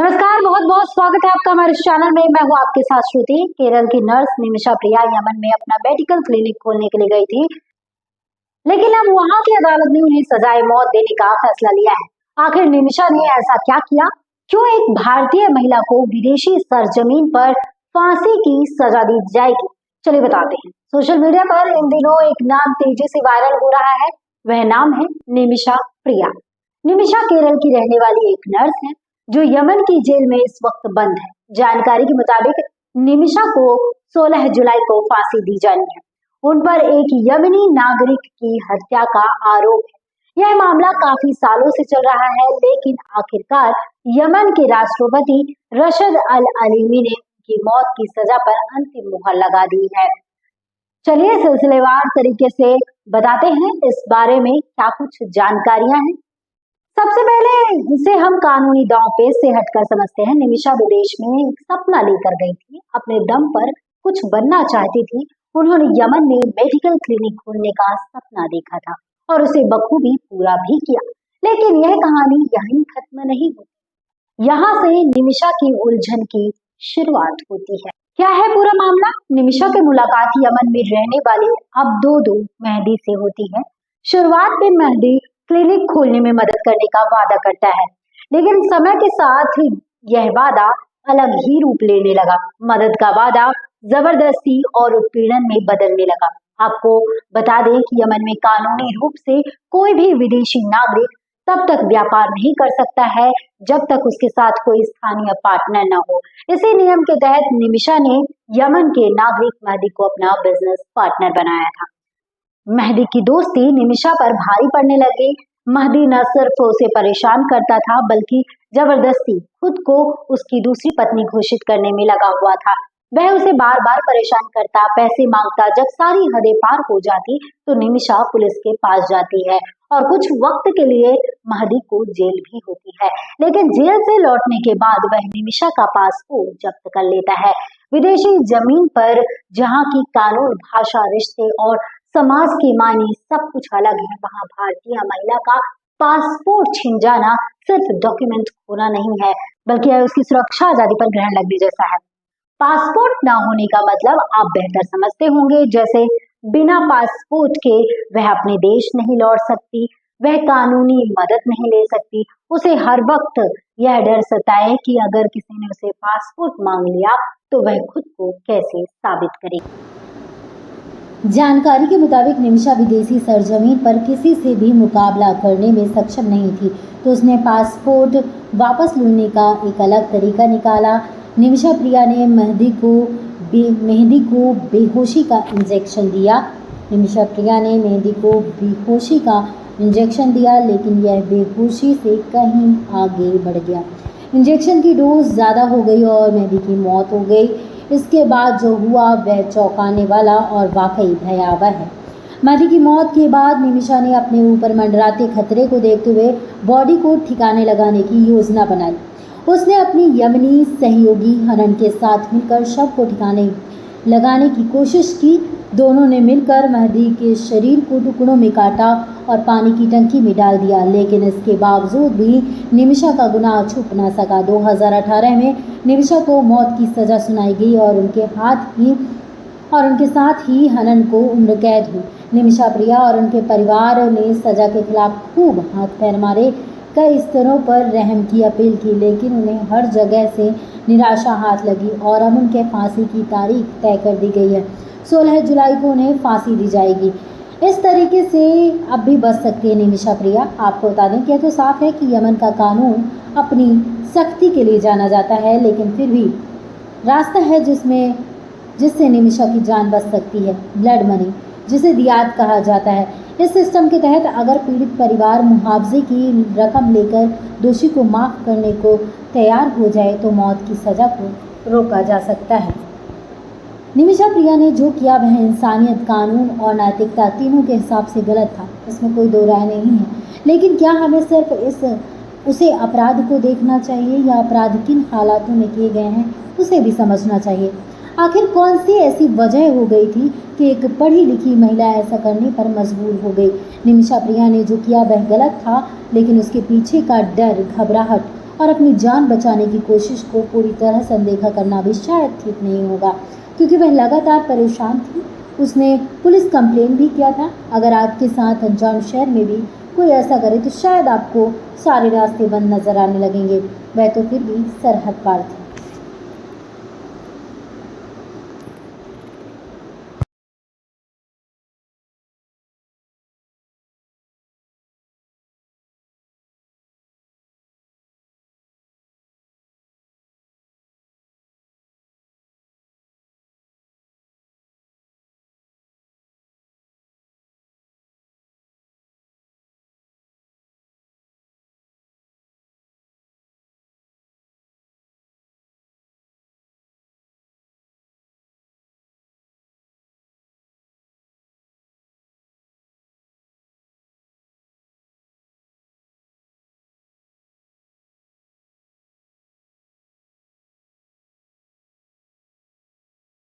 नमस्कार, बहुत बहुत स्वागत है आपका हमारे चैनल में। मैं हूं आपके साथ श्रुति। केरल की नर्स निमिषा प्रिया यमन में अपना मेडिकल क्लिनिक खोलने के लिए गई थी, लेकिन अब वहां की अदालत ने उन्हें सजाए मौत देने का फैसला लिया है। आखिर निमिषा ने ऐसा क्या किया? क्यों एक भारतीय महिला को विदेशी सरजमीन पर फांसी की सजा दी जाएगी? चलिए बताते हैं। सोशल मीडिया पर इन दिनों एक नाम तेजी से वायरल हो रहा है। वह नाम है निमिषा प्रिया। निमिषा केरल की रहने वाली एक नर्स है जो यमन की जेल में इस वक्त बंद है। जानकारी के मुताबिक निमिषा को 16 जुलाई को फांसी दी जानी है। उन पर एक यमनी नागरिक की हत्या का आरोप है। यह मामला काफी सालों से चल रहा है, लेकिन आखिरकार यमन के राष्ट्रपति रशद अल अलीमी ने उनकी मौत की सजा पर अंतिम मुहर लगा दी है। चलिए सिलसिलेवार तरीके से बताते हैं इस बारे में क्या कुछ जानकारियां हैं। सबसे पहले इसे हम कानूनी दांवपेच से हटकर समझते हैं। निमिषा विदेश में एक सपना लेकर गई थी, अपने दम पर कुछ बनना चाहती थी। उन्होंने यमन में मेडिकल क्लिनिक खोलने का सपना देखा था और उसे बखूबी पूरा भी किया। लेकिन यह कहानी यहीं खत्म नहीं होती। यहाँ से निमिषा की उलझन की शुरुआत होती है। क्या है पूरा मामला? निमिषा की मुलाकात यमन में रहने वाले अब्दोदो मेहदी से होती है। शुरुआत में मेहदी क्लिनिक खोलने में मदद करने का वादा करता है, लेकिन समय के साथ यह वादा अलग ही रूप लेने लगा। मदद का वादा जबरदस्ती और उत्पीड़न में बदलने लगा। आपको बता दें कि यमन में कानूनी रूप से कोई भी विदेशी नागरिक तब तक व्यापार नहीं कर सकता है जब तक उसके साथ कोई स्थानीय पार्टनर न हो। इसी नियम के तहत निमिषा ने यमन के नागरिक मेहदी को अपना बिजनेस पार्टनर बनाया था। मेहदी की दोस्ती निमिषा पर भारी पड़ने लगी। मेहदी न सिर्फ उसे परेशान करता था, बल्कि जबरदस्ती खुद को उसकी दूसरी पत्नी घोषित करने में लगा हुआ था। वह उसे बार बार परेशान करता, पैसे मांगता। जब सारी हदें पार हो जाती तो निमिषा पुलिस के पास जाती है और कुछ वक्त के लिए मेहदी को जेल भी होती है। लेकिन जेल से लौटने के बाद वह निमिषा का पासपोर्ट जब्त कर लेता है। विदेशी जमीन पर जहाँ की कानून, भाषा, रिश्ते और समाज की मानी सब कुछ अलग है, वहाँ भारतीय महिला का पासपोर्ट छिन जाना सिर्फ डॉक्यूमेंट खोना नहीं है, बल्कि उसकी सुरक्षा आजादी पर ग्रहण लगने जैसा है। पासपोर्ट ना होने का मतलब आप बेहतर समझते होंगे। जैसे बिना पासपोर्ट के वह अपने देश नहीं लौट सकती, वह कानूनी मदद नहीं ले सकती। उसे हर वक्त यह डर सताए कि अगर किसी ने उसे पासपोर्ट मांग लिया तो वह खुद को कैसे साबित करेगी। जानकारी के मुताबिक निमिषा विदेशी सरजमीन पर किसी से भी मुकाबला करने में सक्षम नहीं थी, तो उसने पासपोर्ट वापस लेने का एक अलग तरीका निकाला। निमिषा प्रिया ने मेहदी को बेहोशी का इंजेक्शन दिया। निमिषा प्रिया ने मेहदी को बेहोशी का इंजेक्शन दिया, लेकिन यह बेहोशी से कहीं आगे बढ़ गया। इंजेक्शन की डोज ज़्यादा हो गई और मेहदी की मौत हो गई। इसके बाद जो हुआ वह चौंकाने वाला और वाकई भयावह है। मेहदी की मौत के बाद निमिषा ने अपने ऊपर मंडराते खतरे को देखते हुए बॉडी को ठिकाने लगाने की योजना बनाई। उसने अपनी यमनी सहयोगी हनन के साथ मिलकर शव को ठिकाने लगाने की कोशिश की। दोनों ने मिलकर मेहदी के शरीर को टुकड़ों में काटा और पानी की टंकी में डाल दिया, लेकिन इसके बावजूद भी निमिषा का गुनाह छुप ना सका। 2018 में निमिषा को मौत की सज़ा सुनाई गई और उनके साथ ही हनन को उम्र कैद हुई। निमिषा प्रिया और उनके परिवार ने सज़ा के खिलाफ खूब हाथ पैर मारे, कई स्तरों पर रहम की अपील की, लेकिन उन्हें हर जगह से निराशा हाथ लगी और अब उनके फांसी की तारीख तय कर दी गई है। 16 जुलाई को उन्हें फांसी दी जाएगी। इस तरीके से अब भी बच सकती है निमिषा प्रिया। आपको बता दें कि यह तो साफ है कि यमन का कानून अपनी सख्ती के लिए जाना जाता है, लेकिन फिर भी रास्ता है जिससे निमिषा की जान बच सकती है। ब्लड मनी, जिसे दियात कहा जाता है। इस सिस्टम के तहत अगर पीड़ित परिवार मुआवजे की रकम लेकर दोषी को माफ़ करने को तैयार हो जाए तो मौत की सज़ा को रोका जा सकता है। निमिषा प्रिया ने जो किया वह इंसानियत, कानून और नैतिकता तीनों के हिसाब से गलत था, इसमें कोई दो राय नहीं है। लेकिन क्या हमें सिर्फ उसे अपराध को देखना चाहिए या अपराध किन हालातों में किए गए हैं उसे भी समझना चाहिए। आखिर कौन सी ऐसी वजह हो गई थी कि एक पढ़ी लिखी महिला ऐसा करने पर मजबूर हो गई? निमिषा प्रिया ने जो किया वह गलत था, लेकिन उसके पीछे का डर, घबराहट और अपनी जान बचाने की कोशिश को पूरी तरह से अनदेखा करना भी शायद ठीक नहीं होगा, क्योंकि वह लगातार परेशान थी। उसने पुलिस कंप्लेन भी किया था। अगर आपके साथ अनजान शहर में भी कोई ऐसा करे तो शायद आपको सारे रास्ते बंद नजर आने लगेंगे। वह तो फिर भी सरहद पार थी।